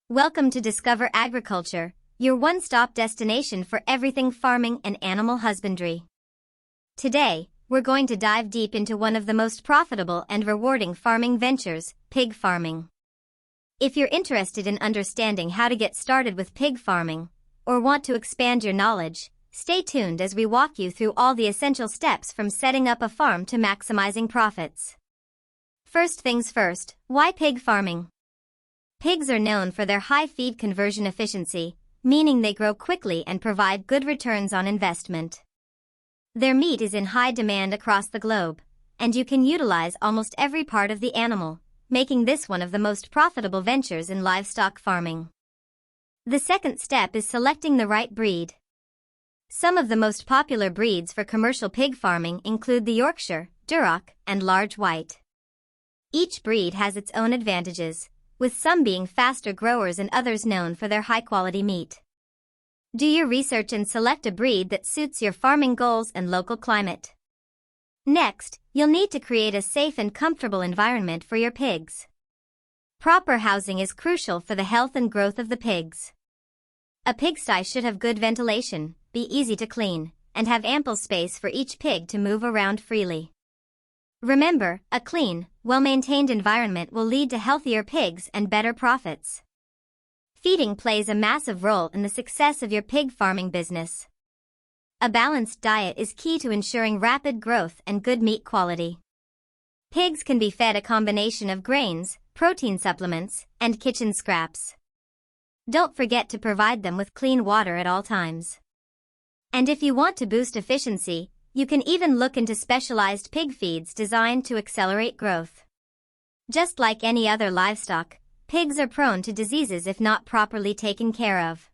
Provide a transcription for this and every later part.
Welcome to Discover Agriculture, your one-stop destination for everything farming and animal husbandry. Today, we're going to dive deep into one of the most profitable and rewarding farming ventures, pig farming. If you're interested in understanding how to get started with pig farming, or want to expand your knowledge, stay tuned as we walk you through all the essential steps from setting up a farm to maximizing profits. First things first, why pig farming? Pigs are known for their high feed conversion efficiency, meaning they grow quickly and provide good returns on investment. Their meat is in high demand across the globe, and you can utilize almost every part of the animal, making this one of the most profitable ventures in livestock farming. The second step is selecting the right breed. Some of the most popular breeds for commercial pig farming include the Yorkshire, Duroc, and Large White. Each breed has its own advantages, with some being faster growers and others known for their high-quality meat. Do your research and select a breed that suits your farming goals and local climate. Next, you'll need to create a safe and comfortable environment for your pigs. Proper housing is crucial for the health and growth of the pigs. A pigsty should have good ventilation, be easy to clean, and have ample space for each pig to move around freely. Remember, a clean, well-maintained environment will lead to healthier pigs and better profits. Feeding plays a massive role in the success of your pig farming business. A balanced diet is key to ensuring rapid growth and good meat quality. Pigs can be fed a combination of grains, protein supplements, and kitchen scraps. Don't forget to provide them with clean water at all times. And if you want to boost efficiency, you can even look into specialized pig feeds designed to accelerate growth. Just like any other livestock, pigs are prone to diseases if not properly taken care of.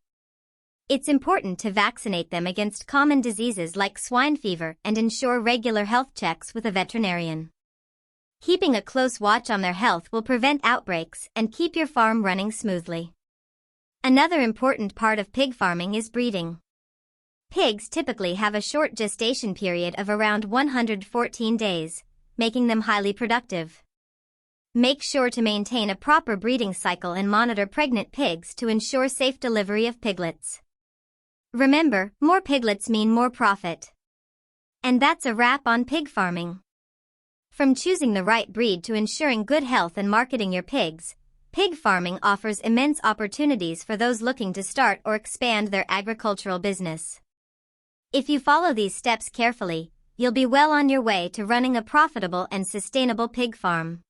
It's important to vaccinate them against common diseases like swine fever and ensure regular health checks with a veterinarian. Keeping a close watch on their health will prevent outbreaks and keep your farm running smoothly. Another important part of pig farming is breeding. Pigs typically have a short gestation period of around 114 days, making them highly productive. Make sure to maintain a proper breeding cycle and monitor pregnant pigs to ensure safe delivery of piglets. Remember, more piglets mean more profit. And that's a wrap on pig farming. From choosing the right breed to ensuring good health and marketing your pigs, pig farming offers immense opportunities for those looking to start or expand their agricultural business. If you follow these steps carefully, you'll be well on your way to running a profitable and sustainable pig farm.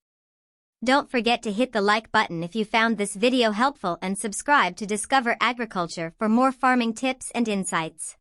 Don't forget to hit the like button if you found this video helpful and subscribe to Discover Agriculture for more farming tips and insights.